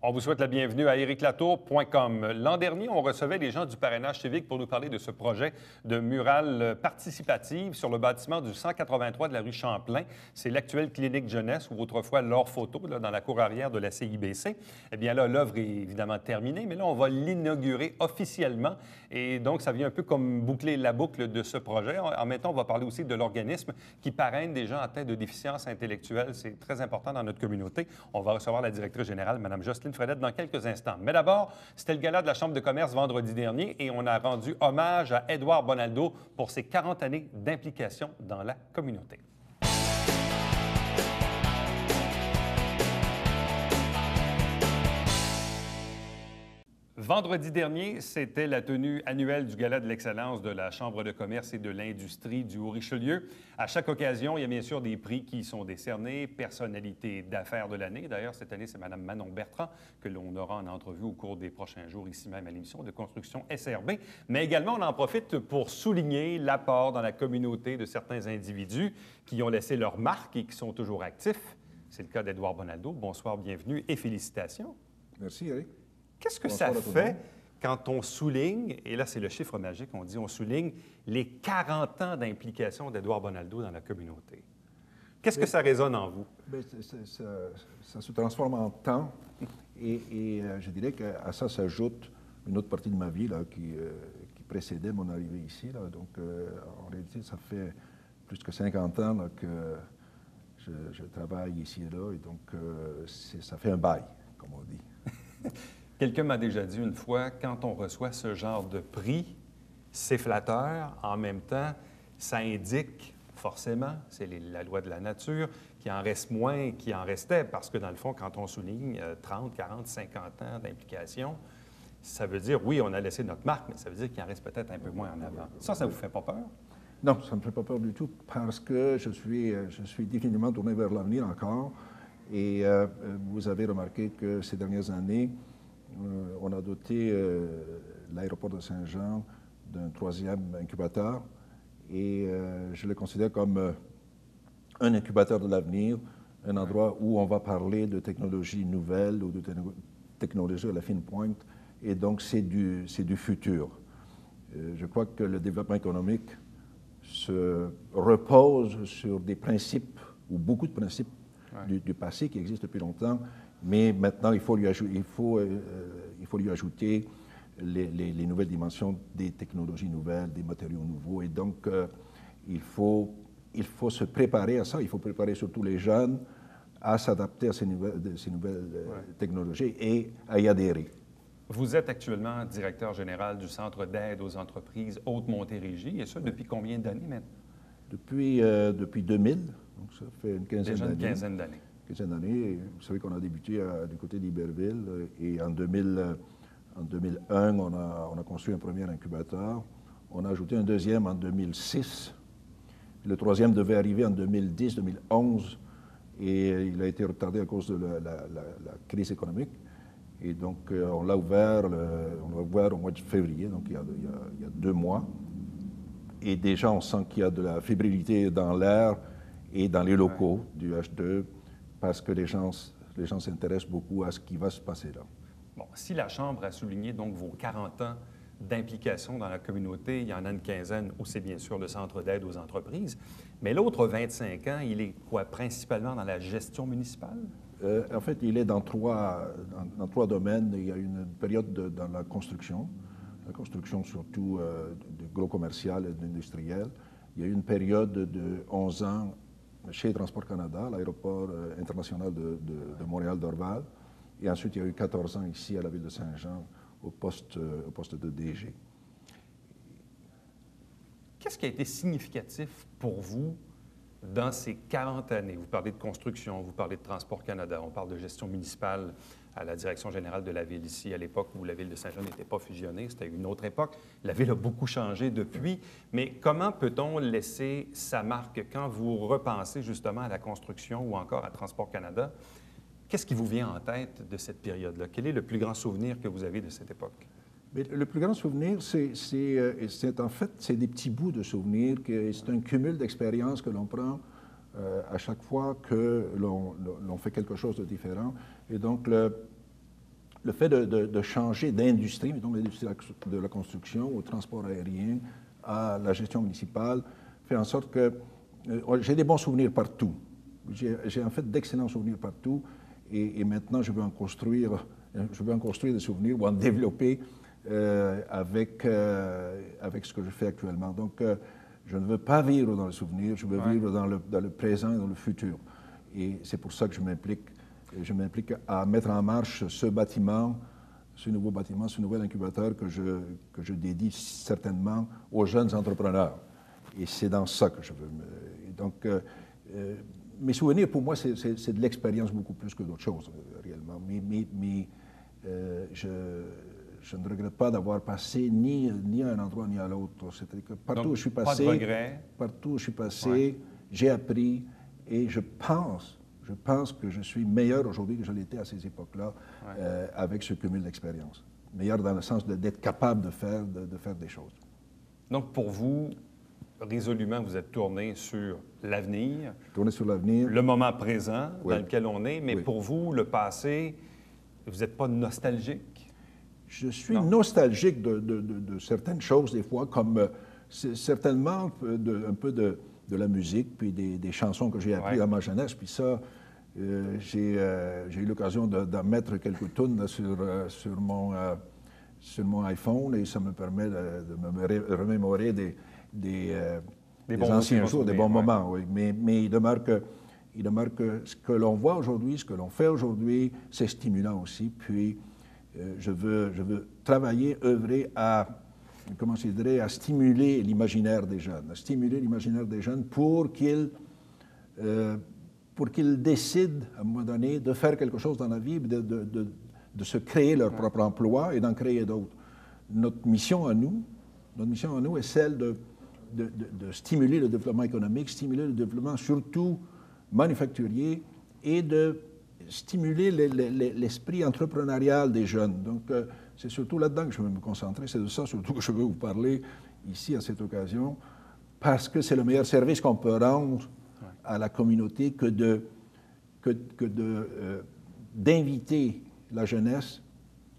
On vous souhaite la bienvenue à ériclatour.com. L'an dernier, on recevait les gens du parrainage civique pour nous parler de ce projet de murale participative sur le bâtiment du 183 de la rue Champlain. C'est l'actuelle clinique jeunesse ou autrefois l'Or Photo, là, dans la cour arrière de la CIBC. Eh bien là, l'œuvre est évidemment terminée, mais là, on va l'inaugurer officiellement. Et donc, ça vient un peu comme boucler la boucle de ce projet. En même temps, on va parler aussi de l'organisme qui parraine des gens atteints de déficience intellectuelle. C'est très important dans notre communauté. On va recevoir la directrice générale, Mme Jocelyne Fredette, dans quelques instants. Mais d'abord, c'était le gala de la Chambre de commerce vendredi dernier et on a rendu hommage à Édouard Bonaldo pour ses 40 années d'implication dans la communauté. Vendredi dernier, c'était la tenue annuelle du Gala de l'excellence de la Chambre de commerce et de l'industrie du Haut-Richelieu. À chaque occasion, il y a bien sûr des prix qui sont décernés, personnalité d'affaires de l'année. D'ailleurs, cette année, c'est Mme Manon Bertrand que l'on aura en entrevue au cours des prochains jours, ici même à l'émission de Construction SRB. Mais également, on en profite pour souligner l'apport dans la communauté de certains individus qui ont laissé leur marque et qui sont toujours actifs. C'est le cas d'Édouard Bonaldo. Bonsoir, bienvenue et félicitations. Merci, Eric. Qu'est-ce que ça fait quand on souligne, et là c'est le chiffre magique, on souligne les 40 ans d'implication d'Édouard Bonaldo dans la communauté? Qu'est-ce que ça résonne en vous? Ça se transforme en temps et je dirais qu'à ça s'ajoute une autre partie de ma vie là, qui précédait mon arrivée ici. Là. Donc, en réalité, ça fait plus que 50 ans là, que je travaille ici et là, et donc ça fait un bail, comme on dit. Quelqu'un m'a déjà dit une fois, quand on reçoit ce genre de prix, c'est flatteur. En même temps, ça indique forcément, c'est la loi de la nature, qu'il en reste moins qu'il en restait. Parce que dans le fond, quand on souligne 30, 40, 50 ans d'implication, ça veut dire, oui, on a laissé notre marque, mais ça veut dire qu'il en reste peut-être un peu moins en avant. Ça vous fait pas peur? Non, ça ne me fait pas peur du tout parce que je suis définitivement tourné vers l'avenir encore. Et vous avez remarqué que ces dernières années, on a doté l'aéroport de Saint-Jean d'un 3e incubateur et je le considère comme un incubateur de l'avenir, un endroit où on va parler de technologies nouvelles ou de technologies à la fine pointe, et donc c'est du futur. Je crois que le développement économique se repose sur des principes, ou beaucoup de principes du passé qui existent depuis longtemps, mais maintenant, il faut lui ajouter les nouvelles dimensions des technologies nouvelles, des matériaux nouveaux. Et donc, il faut se préparer à ça. Il faut préparer surtout les jeunes à s'adapter à ces nouvelles technologies et à y adhérer. Vous êtes actuellement directeur général du Centre d'aide aux entreprises Haute-Montérégie, et ça depuis combien d'années maintenant? Depuis 2000, donc ça fait une quinzaine d'années. Déjà une quinzaine d'années. Vous savez qu'on a débuté du côté d'Iberville et en 2001, on a construit un premier incubateur. On a ajouté un deuxième en 2006. Le troisième devait arriver en 2010-2011 et il a été retardé à cause de la crise économique. Et donc, on l'a ouvert au mois de février, donc il y a 2 mois. Et déjà, on sent qu'il y a de la fébrilité dans l'air et dans les locaux du H2. Parce que les gens s'intéressent beaucoup à ce qui va se passer là. Bon, si la Chambre a souligné donc vos 40 ans d'implication dans la communauté, il y en a une quinzaine où c'est bien sûr le Centre d'aide aux entreprises, mais l'autre 25 ans, il est quoi, principalement dans la gestion municipale? En fait, il est dans trois domaines. Il y a une période dans la construction surtout de gros commercial et d'industriel. Il y a eu une période de 11 ans chez Transport Canada, l'aéroport international de Montréal-Dorval. Et ensuite, il y a eu 14 ans ici à la ville de Saint-Jean, au poste de DG. Qu'est-ce qui a été significatif pour vous dans ces 40 années? Vous parlez de construction, vous parlez de Transport Canada, on parle de gestion municipale à la direction générale de la ville ici, à l'époque où la ville de Saint-Jean n'était pas fusionnée, c'était une autre époque. La ville a beaucoup changé depuis, mais comment peut-on laisser sa marque quand vous repensez justement à la construction ou encore à Transport Canada? Qu'est-ce qui vous vient en tête de cette période-là? Quel est le plus grand souvenir que vous avez de cette époque? Mais le plus grand souvenir, c'est en fait, c'est des petits bouts de souvenirs, c'est un cumul d'expériences que l'on prend à chaque fois que l'on fait quelque chose de différent. Et donc, le fait de changer d'industrie, mettons l'industrie de la construction, au transport aérien, à la gestion municipale, fait en sorte que j'ai des bons souvenirs partout. J'ai en fait d'excellents souvenirs partout, et maintenant je veux en construire des souvenirs ou en développer avec ce que je fais actuellement. Donc, je ne veux pas vivre dans le souvenir, je veux vivre dans le présent et dans le futur. Et c'est pour ça que je m'implique à mettre en marche ce bâtiment, ce nouveau bâtiment, ce nouvel incubateur que je dédie certainement aux jeunes entrepreneurs. Et c'est dans ça que je veux donc, mes souvenirs, pour moi, c'est de l'expérience beaucoup plus que d'autres choses, réellement. Mais je ne regrette pas d'avoir passé ni à un endroit ni à l'autre. C'est-à-dire que partout où je suis passé, pas de regret. Partout où je suis passé, j'ai appris, et je pense que je suis meilleur aujourd'hui que je l'étais à ces époques-là, avec ce cumul d'expérience. Meilleur dans le sens d'être capable de faire des choses. Donc, pour vous, résolument, vous êtes tourné sur l'avenir. Tourné sur l'avenir. Le moment présent dans lequel on est. Mais pour vous, le passé, vous n'êtes pas nostalgique? Je suis nostalgique de certaines choses, des fois, comme certainement un peu de la musique, puis des chansons que j'ai apprises à ma jeunesse. Puis ça, j'ai eu l'occasion d'en mettre quelques tunes sur mon iPhone, et ça me permet de me remémorer des anciens jours, des bons moments. Oui. Mais il demeure que ce que l'on voit aujourd'hui, ce que l'on fait aujourd'hui, c'est stimulant aussi. Puis je veux travailler, œuvrer à stimuler l'imaginaire des jeunes, pour qu'ils décident, à un moment donné, de faire quelque chose dans la vie, de se créer leur propre emploi et d'en créer d'autres. Notre mission à nous est celle de stimuler le développement économique, stimuler le développement surtout manufacturier, et de stimuler l'esprit entrepreneurial des jeunes. Donc, c'est surtout là-dedans que je veux me concentrer. C'est de ça surtout que je veux vous parler ici à cette occasion, parce que c'est le meilleur service qu'on peut rendre à la communauté que d'inviter la jeunesse,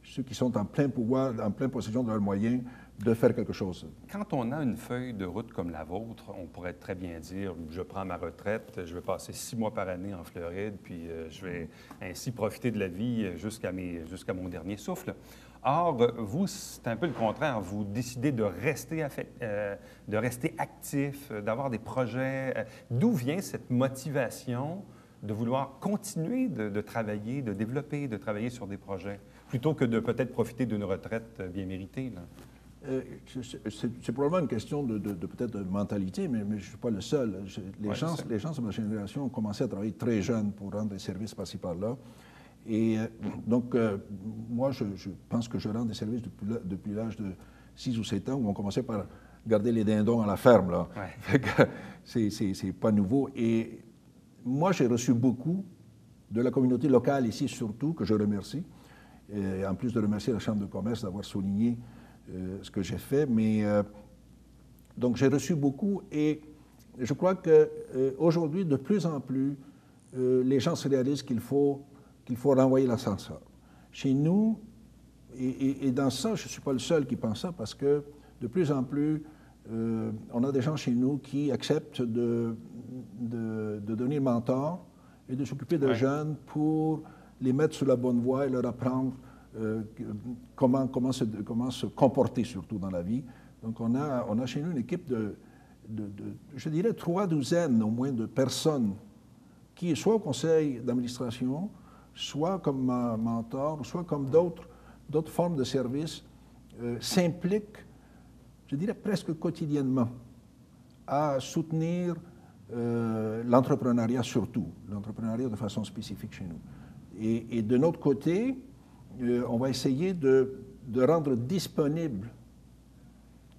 ceux qui sont en plein pouvoir, en pleine possession de leurs moyens, de faire quelque chose. Quand on a une feuille de route comme la vôtre, on pourrait très bien dire, je prends ma retraite, je vais passer 6 mois par année en Floride, puis je vais ainsi profiter de la vie jusqu'à mon dernier souffle. Or, vous, c'est un peu le contraire. Vous décidez de rester actif, d'avoir des projets. D'où vient cette motivation de vouloir continuer de travailler, de développer, de travailler sur des projets, plutôt que de peut-être profiter d'une retraite bien méritée, là? C'est probablement une question peut-être de mentalité, mais je ne suis pas le seul. Les gens de ma génération ont commencé à travailler très jeunes pour rendre des services par-ci par-là. Et donc, moi, je pense que je rends des services depuis l'âge de 6 ou 7 ans, où on commençait par garder les dindons à la ferme, là. C'est pas nouveau. Et moi, j'ai reçu beaucoup de la communauté locale ici, surtout, que je remercie. Et en plus de remercier la Chambre de commerce d'avoir souligné ce que j'ai fait. Mais donc, j'ai reçu beaucoup, et je crois qu'aujourd'hui, de plus en plus, les gens se réalisent qu'il faut renvoyer l'ascenseur. Chez nous, et dans ça, je ne suis pas le seul qui pense ça, parce que de plus en plus, on a des gens chez nous qui acceptent de devenir mentors et de s'occuper de jeunes pour les mettre sur la bonne voie et leur apprendre comment se comporter, surtout dans la vie. Donc, on a chez nous une équipe je dirais, 3 douzaines au moins de personnes qui, soit au conseil d'administration, soit comme mentor, soit comme d'autres formes de services, s'impliquent, je dirais presque quotidiennement, à soutenir l'entrepreneuriat surtout, l'entrepreneuriat de façon spécifique chez nous. Et de notre côté, on va essayer de rendre disponible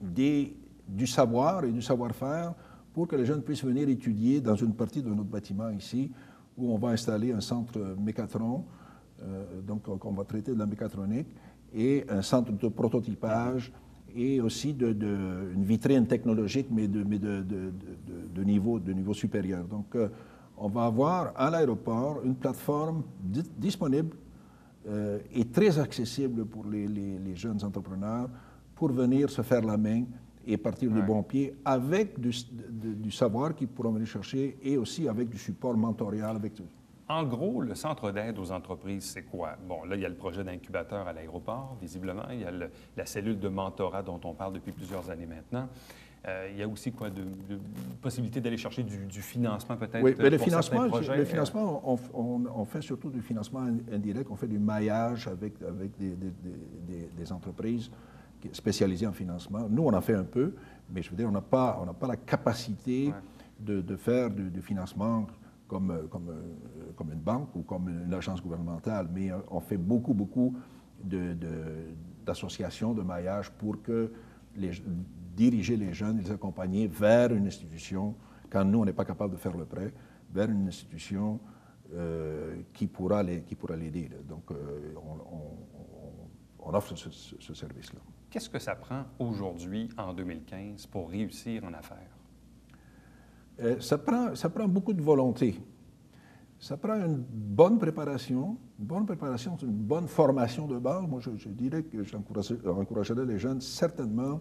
du savoir et du savoir-faire pour que les jeunes puissent venir étudier dans une partie de notre bâtiment ici, où on va installer un centre mécatron, donc on va traiter de la mécatronique, et un centre de prototypage, et aussi une vitrine technologique, mais de niveau supérieur. Donc, on va avoir à l'aéroport une plateforme disponible est très accessible pour les jeunes entrepreneurs pour venir se faire la main et partir du bon pied avec du savoir qu'ils pourront venir chercher et aussi avec du support mentorial. En gros, le centre d'aide aux entreprises, c'est quoi? Bon, là, il y a le projet d'incubateur à l'aéroport, visiblement. Il y a la cellule de mentorat dont on parle depuis plusieurs années maintenant. Il y a aussi quoi, de possibilité d'aller chercher du financement peut-être oui, mais pour certains projets? Le financement, on fait surtout du financement indirect. On fait du maillage avec des entreprises spécialisées en financement. Nous, on en fait un peu, mais je veux dire, on n'a pas la capacité de faire du financement comme une banque ou comme une agence gouvernementale. Mais on fait beaucoup d'associations, de maillage pour que diriger les jeunes, les accompagner vers une institution, quand nous, on n'est pas capable de faire le prêt, vers une institution qui pourra l'aider. Donc, on offre ce service-là. Qu'est-ce que ça prend aujourd'hui, en 2015, pour réussir en affaires? Ça prend beaucoup de volonté. Ça prend une bonne préparation, une bonne formation de base. Moi, je dirais que j'encouragerais les jeunes certainement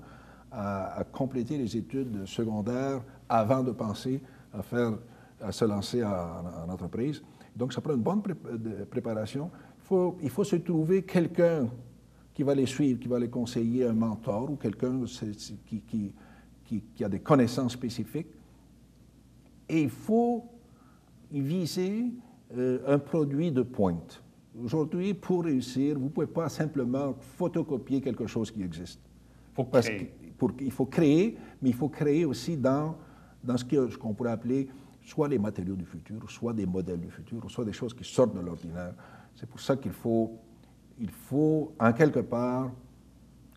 à compléter les études secondaires avant de penser à se lancer en entreprise. Donc, ça prend une bonne préparation. Il faut se trouver quelqu'un qui va les suivre, qui va les conseiller, un mentor ou quelqu'un qui a des connaissances spécifiques. Et il faut y viser un produit de pointe. Aujourd'hui, pour réussir, vous ne pouvez pas simplement photocopier quelque chose qui existe. Il faut créer, mais il faut créer aussi dans ce qu'on pourrait appeler soit les matériaux du futur, soit des modèles du futur, soit des choses qui sortent de l'ordinaire. C'est pour ça qu'il faut, en quelque part,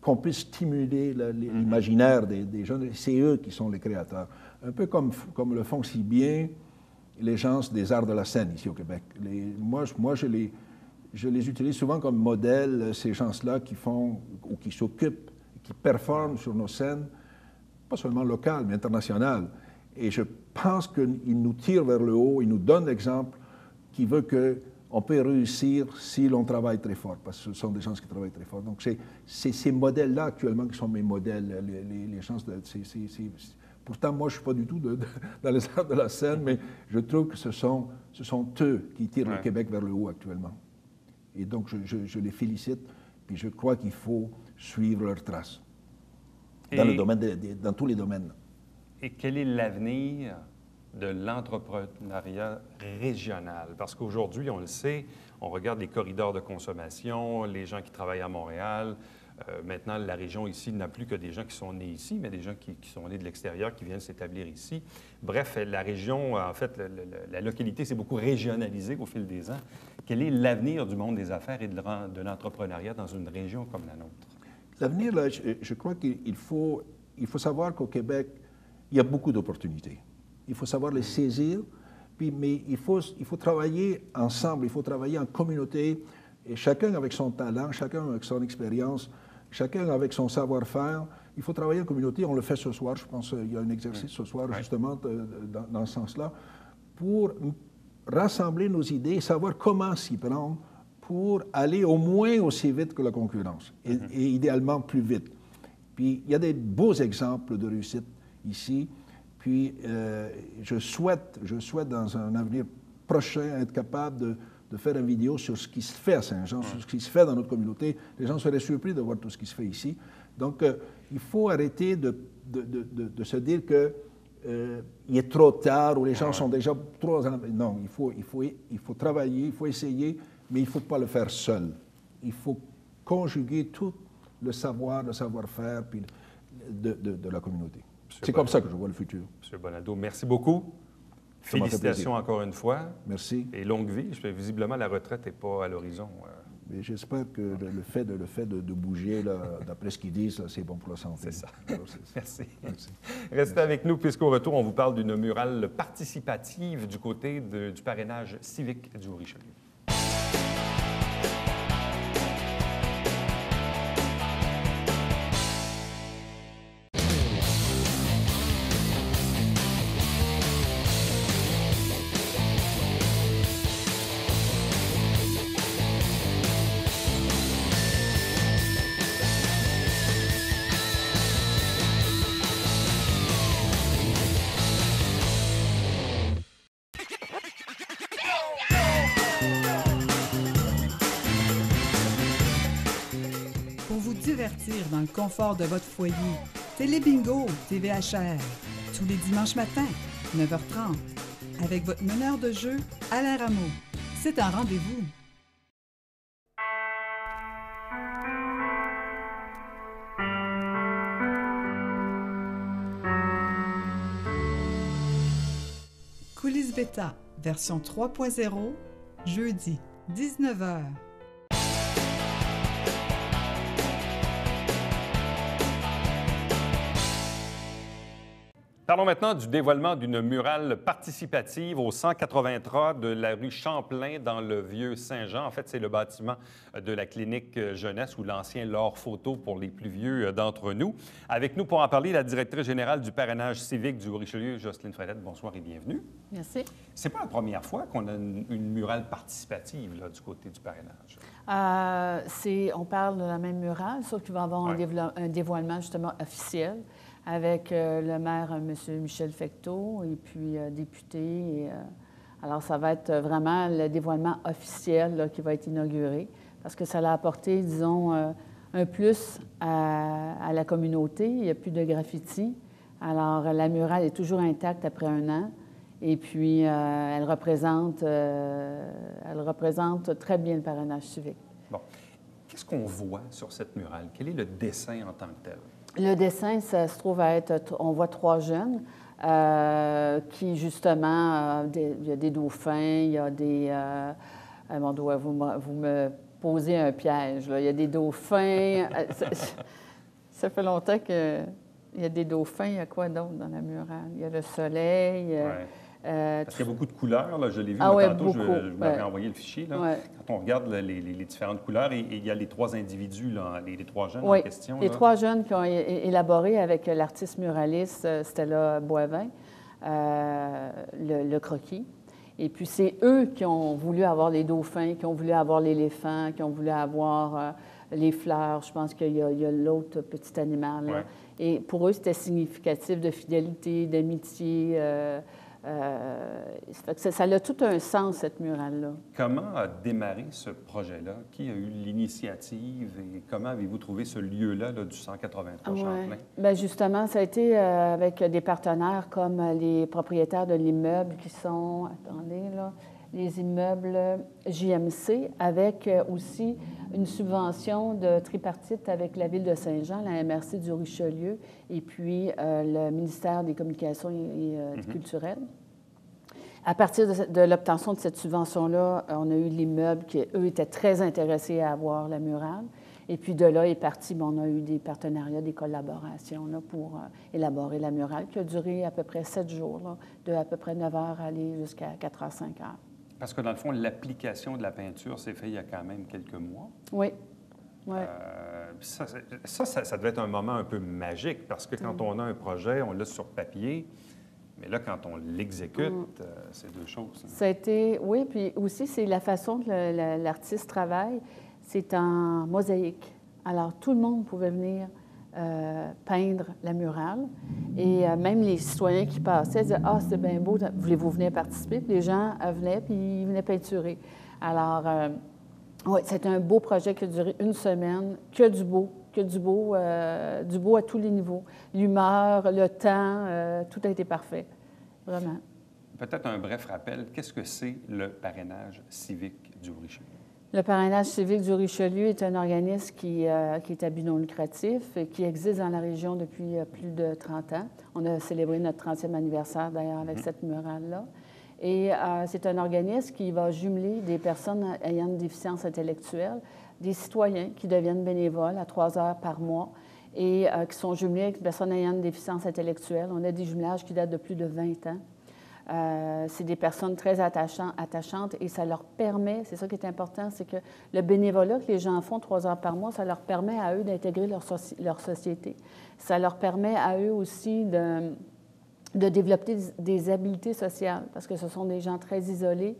qu'on puisse stimuler l'imaginaire des jeunes. C'est eux qui sont les créateurs. Un peu comme le font si bien les gens des arts de la scène ici au Québec. Moi, je les utilise souvent comme modèle, ces gens-là qui font ou qui s'occupent, qui performent sur nos scènes, pas seulement locales, mais internationales. Et je pense qu'ils nous tirent vers le haut, ils nous donnent l'exemple qui veut qu'on peut réussir si l'on travaille très fort, parce que ce sont des gens qui travaillent très fort. Donc, c'est ces modèles-là actuellement qui sont mes modèles, les gens pourtant, moi, je ne suis pas du tout dans les arts de la scène, mais je trouve que ce sont eux qui tirent le Québec vers le haut actuellement. Et donc, je les félicite, puis je crois qu'il faut suivre leurs traces dans tous les domaines. Et quel est l'avenir de l'entrepreneuriat régional? Parce qu'aujourd'hui, on le sait, on regarde les corridors de consommation, les gens qui travaillent à Montréal. Maintenant, la région ici n'a plus que des gens qui sont nés ici, mais des gens qui sont nés de l'extérieur, qui viennent s'établir ici. Bref, la région, en fait, la localité s'est beaucoup régionalisée au fil des ans. Quel est l'avenir du monde des affaires et de l'entrepreneuriat dans une région comme la nôtre? L'avenir, là, je crois qu'il faut savoir qu'au Québec, il y a beaucoup d'opportunités. Il faut savoir les saisir, mais il faut travailler ensemble, il faut travailler en communauté, et chacun avec son talent, chacun avec son expérience, chacun avec son savoir-faire. Il faut travailler en communauté. On le fait ce soir, je pense qu'il y a un exercice ce soir, justement, dans ce sens-là, pour rassembler nos idées et savoir comment s'y prendre pour aller au moins aussi vite que la concurrence, et idéalement plus vite. Puis, il y a des beaux exemples de réussite ici. Puis, je souhaite dans un avenir prochain être capable de faire une vidéo sur ce qui se fait à Saint-Jean, sur ce qui se fait dans notre communauté. Les gens seraient surpris de voir tout ce qui se fait ici. Donc, il faut arrêter de se dire qu'il est trop tard ou les gens sont déjà trop... Non, il faut travailler, il faut essayer, mais il ne faut pas le faire seul. Il faut conjuguer tout le savoir-faire puis de la communauté. C'est comme ça que je vois le futur. M. Bonaldo, merci beaucoup. Félicitations encore une fois. Merci. Et longue vie. Visiblement, la retraite n'est pas à l'horizon. Mais j'espère que le fait de bouger, d'après ce qu'ils disent, c'est bon pour la santé. C'est ça. Merci. Restez avec nous, puisqu'au retour, on vous parle d'une murale participative du côté du parrainage civique du Haut-Richelieu. divertir dans le confort de votre foyer. Télébingo, TVHR, tous les dimanches matins, 9h30, avec votre meneur de jeu, Alain Rameau. C'est un rendez-vous. Coulisses Bêta, version 3.0, jeudi, 19h. Parlons maintenant du dévoilement d'une murale participative au 183 de la rue Champlain dans le Vieux-Saint-Jean. En fait, c'est le bâtiment de la clinique jeunesse ou l'ancien L'Or Photo pour les plus vieux d'entre nous. Avec nous pour en parler, la directrice générale du parrainage civique du Haut-Richelieu, Jocelyne Fredette. Bonsoir et bienvenue. Merci. C'est pas la première fois qu'on a une murale participative là, du côté du parrainage. On parle de la même murale, sauf qu'il va y avoir un dévoilement justement officiel avec le maire, M. Michel Fecteau, et puis député. Alors, ça va être vraiment le dévoilement officiel là, qui va être inauguré, parce que ça a apporté, disons, un plus à la communauté. Il n'y a plus de graffiti. Alors, la murale est toujours intacte après un an. Et puis, elle représente très bien le parrainage civique. Bon. Qu'est-ce qu'on voit sur cette murale? Quel est le dessin en tant que tel? Le dessin, ça se trouve à être... On voit 3 jeunes qui, justement... il y a des dauphins, il y a des... mon doigt, vous me posez un piège, là. Il y a des dauphins. Ça fait longtemps qu'il y a des dauphins. Il y a quoi d'autre dans la murale? Il y a le soleil... Parce qu'il y a beaucoup de couleurs, là, je l'ai vu tantôt, je vous avais envoyé le fichier. Là. Quand on regarde là, les différentes couleurs, et il y a les 3 individus, là, les 3 jeunes en question. Les là. 3 jeunes qui ont élaboré avec l'artiste muraliste Stella Boivin le croquis. Et puis c'est eux qui ont voulu avoir les dauphins, qui ont voulu avoir l'éléphant, qui ont voulu avoir les fleurs. Je pense qu'il y a l'autre petit animal. Là. Et pour eux, c'était significatif de fidélité, d'amitié. Ça a tout un sens, cette murale-là. Comment a démarré ce projet-là? Qui a eu l'initiative et comment avez-vous trouvé ce lieu-là là, du 183 Champlain? Bien, justement, ça a été avec des partenaires comme les propriétaires de l'immeuble qui sont, attendez, là, les immeubles JMC, avec aussi une subvention de tripartite avec la Ville de Saint-Jean, la MRC du Richelieu, et puis le ministère des Communications et culturelles. À partir de l'obtention de cette subvention-là, on a eu l'immeuble qui, eux, étaient très intéressés à avoir la murale. Et puis de là est parti, on a eu des partenariats, des collaborations là, pour élaborer la murale, qui a duré à peu près 7 jours, là, de à peu près 9 heures à aller jusqu'à 4 heures, 5 heures. Parce que dans le fond, l'application de la peinture s'est faite il y a quand même quelques mois. Oui. Ça devait être un moment un peu magique, parce que quand on a un projet, on l'a sur papier, mais là, quand on l'exécute, c'est 2 choses. Ça a été, oui, puis aussi, c'est la façon que l'artiste travaille, c'est en mosaïque. Alors, tout le monde pouvait venir peindre la murale. Et même les citoyens qui passaient disaient « Ah, c'est bien beau, voulez-vous venir participer? » Puis les gens venaient, puis ils venaient peinturer. Alors, oui, c'est un beau projet qui a duré 1 semaine, du beau à tous les niveaux. L'humeur, le temps, tout a été parfait, vraiment. Peut-être un bref rappel, qu'est-ce que c'est le parrainage civique du Richelieu? Le parrainage civique du Richelieu est un organisme qui est à but non lucratif et qui existe dans la région depuis plus de 30 ans. On a célébré notre 30e anniversaire, d'ailleurs, avec cette murale-là. Et c'est un organisme qui va jumeler des personnes ayant une déficience intellectuelle, des citoyens qui deviennent bénévoles à 3 heures par mois et qui sont jumelés avec des personnes ayant une déficience intellectuelle. On a des jumelages qui datent de plus de 20 ans. C'est des personnes très attachantes et ça leur permet, c'est ça qui est important, c'est que le bénévolat que les gens font 3 heures par mois, ça leur permet à eux d'intégrer leur société. Ça leur permet à eux aussi de développer des habiletés sociales, parce que ce sont des gens très isolés,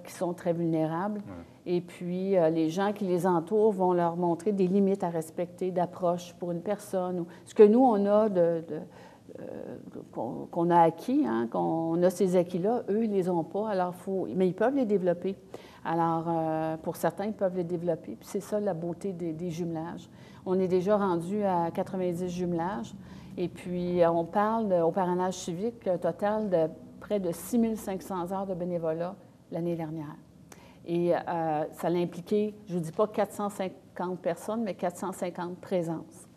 qui sont très vulnérables. Et puis, les gens qui les entourent vont leur montrer des limites à respecter, d'approche pour une personne. Ce que nous, on a qu'on a acquis, hein, qu'on a ces acquis-là, eux, ils ne les ont pas, alors mais ils peuvent les développer. Alors, pour certains, ils peuvent les développer, puis c'est ça la beauté des jumelages. On est déjà rendu à 90 jumelages, et puis on parle au parrainage civique, un total de près de 6 500 heures de bénévolat l'année dernière. Et ça l'a impliqué, je ne vous dis pas 450 personnes, mais 450 présences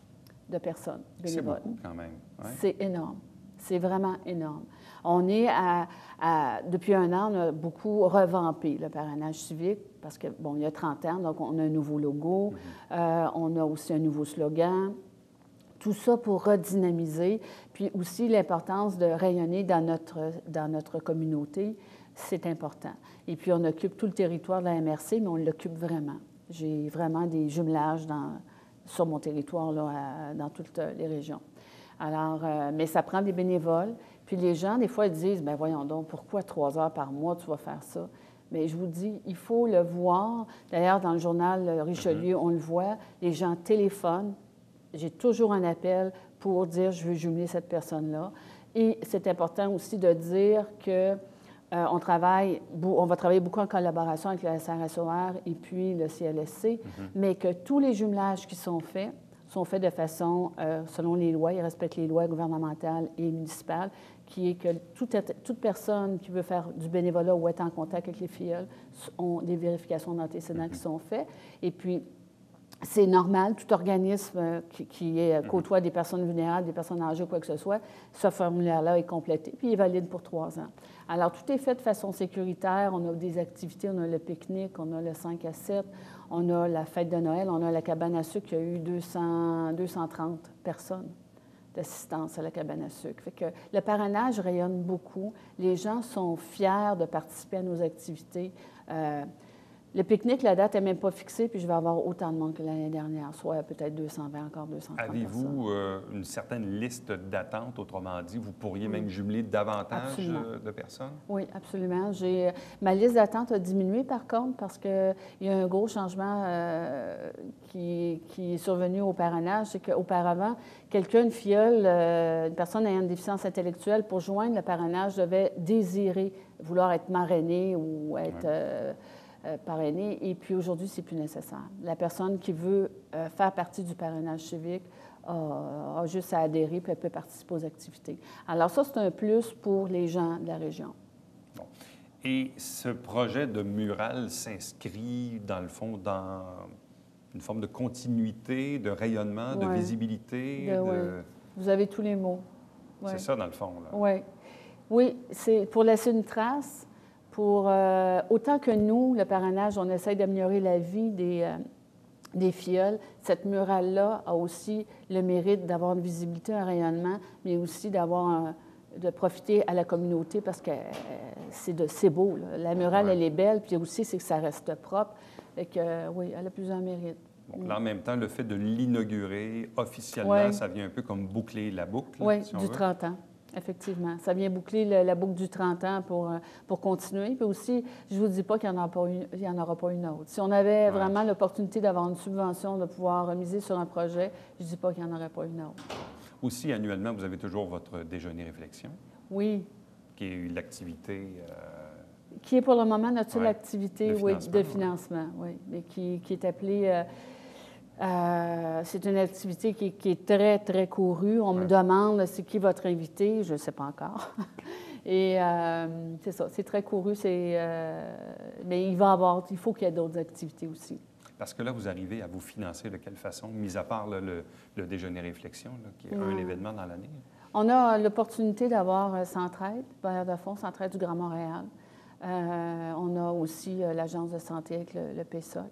de personnes bénévoles. C'est beaucoup quand même. Ouais. C'est énorme. C'est vraiment énorme. On est depuis un an, on a beaucoup revampé le parrainage civique parce que, bon, il y a 30 ans, donc on a un nouveau logo, on a aussi un nouveau slogan. Tout ça pour redynamiser, puis aussi l'importance de rayonner dans notre communauté, c'est important. Et puis, on occupe tout le territoire de la MRC, mais on l'occupe vraiment. J'ai vraiment des jumelages sur mon territoire, là, dans toutes les régions. Alors, mais ça prend des bénévoles. Puis les gens, des fois, ils disent, bien voyons donc, pourquoi 3 heures par mois tu vas faire ça? Mais je vous dis, il faut le voir. D'ailleurs, dans le journal Richelieu, on le voit, les gens téléphonent. J'ai toujours un appel pour dire, je veux jumeler cette personne-là. Et c'est important aussi de dire que on va travailler beaucoup en collaboration avec le SRSOR et puis le CLSC, mais que tous les jumelages qui sont faits de façon, selon les lois, ils respectent les lois gouvernementales et municipales, qui est que toute personne qui veut faire du bénévolat ou être en contact avec les filleuls ont des vérifications d'antécédents qui sont faites. Et puis, c'est normal, tout organisme qui côtoie des personnes vulnérables, des personnes âgées, quoi que ce soit, ce formulaire-là est complété, puis il est valide pour 3 ans. Alors, tout est fait de façon sécuritaire. On a des activités, on a le pique-nique, on a le 5 à 7, on a la fête de Noël, on a la cabane à sucre, il y a eu 230 personnes d'assistance à la cabane à sucre. Fait que le parrainage rayonne beaucoup. Les gens sont fiers de participer à nos activités. Le pique-nique, la date n'est même pas fixée, puis je vais avoir autant de monde que l'année dernière, soit peut-être 220, encore 230 personnes. Avez-vous une certaine liste d'attente, autrement dit? Vous pourriez même jumeler davantage de personnes? Oui, absolument. Ma liste d'attente a diminué, par contre, parce qu'il y a un gros changement qui est survenu au parrainage. C'est qu'auparavant, une filleule, une personne ayant une déficience intellectuelle, pour joindre le parrainage, devait désirer vouloir être marrainée ou être... parrainée, et puis aujourd'hui, c'est plus nécessaire. La personne qui veut faire partie du parrainage civique a juste à adhérer, puis elle peut participer aux activités. Alors ça, c'est un plus pour les gens de la région. Bon. Et ce projet de mural s'inscrit, dans le fond, dans une forme de continuité, de rayonnement, de visibilité? Oui, vous avez tous les mots. Ouais. C'est ça, dans le fond, là. Oui. Oui, c'est pour laisser une trace. Autant que nous, le parrainage, on essaie d'améliorer la vie des filleuls, cette murale-là a aussi le mérite d'avoir une visibilité, un rayonnement, mais aussi de profiter à la communauté parce que c'est beau. Là. La murale, elle est belle, puis aussi, c'est que ça reste propre. Fait que, oui, elle a plusieurs mérites. Bon, là, en même temps, le fait de l'inaugurer officiellement, ça vient un peu comme boucler la boucle. Oui, si du 30 ans. Effectivement. Ça vient boucler la boucle du 30 ans pour continuer. Puis aussi, je ne vous dis pas qu'il n'y en aura pas une autre. Si on avait vraiment l'opportunité d'avoir une subvention, de pouvoir miser sur un projet, je ne dis pas qu'il n'y en aurait pas une autre. Aussi, annuellement, vous avez toujours votre déjeuner réflexion. Oui. Qui est l'activité... Qui est pour le moment notre seule activité de financement, oui, mais qui est appelée... c'est une activité qui est très, très courue. On me demande c'est qui votre invité, je ne sais pas encore. Et c'est ça, c'est très couru, mais il faut qu'il y ait d'autres activités aussi. Parce que là, vous arrivez à vous financer de quelle façon, mis à part le déjeuner réflexion, là, qui est un événement dans l'année? On a l'opportunité d'avoir Centraide, bailleur de fonds, Centraide du Grand Montréal. On a aussi l'Agence de santé avec le PSOC.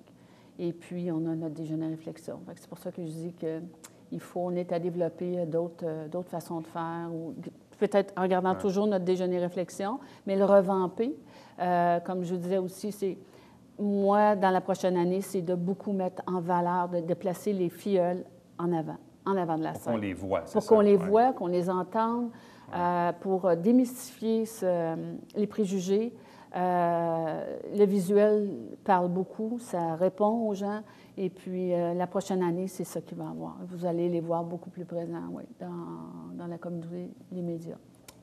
Et puis, on a notre déjeuner réflexion. C'est pour ça que je dis qu'on est à développer d'autres façons de faire, ou peut-être en gardant toujours notre déjeuner réflexion, mais le revamper. Comme je disais aussi, moi, dans la prochaine année, c'est de beaucoup mettre en valeur, de placer les filleuls en avant de la scène. Pour qu'on les voit, Pour qu'on les voit, qu'on les entende, pour démystifier les préjugés, Le visuel parle beaucoup, ça répond aux gens. Et puis, la prochaine année, c'est ça qu'il va y avoir. Vous allez les voir beaucoup plus présents, oui, dans la communauté, les médias.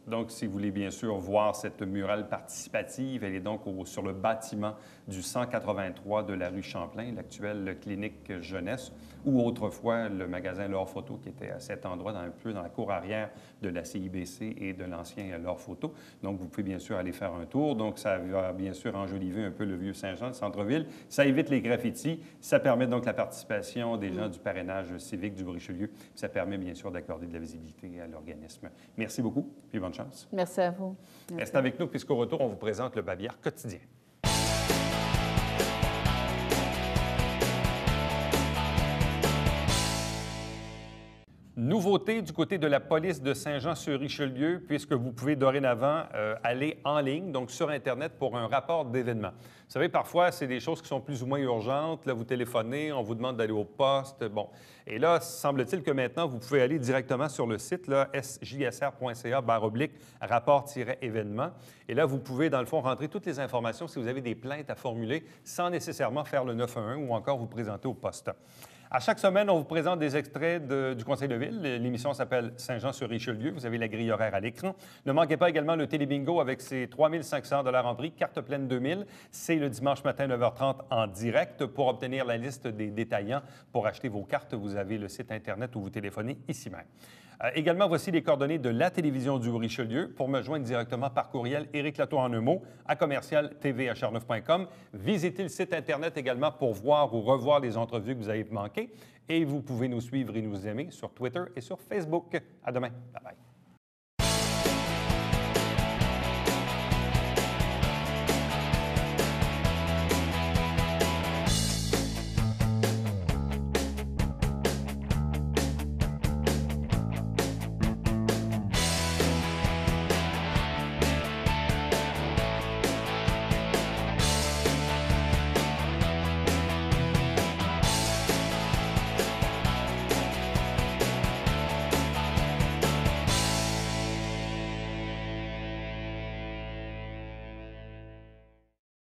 Donc, si vous voulez bien sûr voir cette murale participative, elle est donc sur le bâtiment du 183 de la rue Champlain, l'actuelle clinique jeunesse, ou autrefois le magasin L'Or Photo qui était à cet endroit, un peu dans la cour arrière de la CIBC et de l'ancien L'Or Photo. Donc, vous pouvez bien sûr aller faire un tour. Donc, ça va bien sûr enjoliver un peu le Vieux-Saint-Jean, le centre-ville. Ça évite les graffitis. Ça permet donc la participation des gens du parrainage civique du Richelieu. Ça permet bien sûr d'accorder de la visibilité à l'organisme. Merci beaucoup, puis bonne chance. Merci à vous. Merci. Restez avec nous, puisqu'au retour, on vous présente le Babillard quotidien. Nouveauté du côté de la police de Saint-Jean-sur-Richelieu, puisque vous pouvez dorénavant aller en ligne, donc sur Internet, pour un rapport d'événement. Vous savez, parfois, c'est des choses qui sont plus ou moins urgentes. Là, vous téléphonez, on vous demande d'aller au poste. Bon. Et là, semble-t-il que maintenant, vous pouvez aller directement sur le site, sjsr.ca/rapport-événement. Et là, vous pouvez, dans le fond, rentrer toutes les informations si vous avez des plaintes à formuler sans nécessairement faire le 911 ou encore vous présenter au poste. À chaque semaine, on vous présente des extraits du Conseil de ville. L'émission s'appelle Saint-Jean-sur-Richelieu. Vous avez la grille horaire à l'écran. Ne manquez pas également le Télébingo avec ses 3 500 $ en prix, carte pleine 2000. C'est le dimanche matin 9h30 en direct. Pour obtenir la liste des détaillants pour acheter vos cartes, vous avez le site Internet où vous téléphonez ici même. Également, voici les coordonnées de la télévision du Richelieu. Pour me joindre directement par courriel, Éric Lato en un mot, à commercial-tvhr9.com. Visitez le site Internet également pour voir ou revoir les entrevues que vous avez manquées. Et vous pouvez nous suivre et nous aimer sur Twitter et sur Facebook. À demain. Bye bye.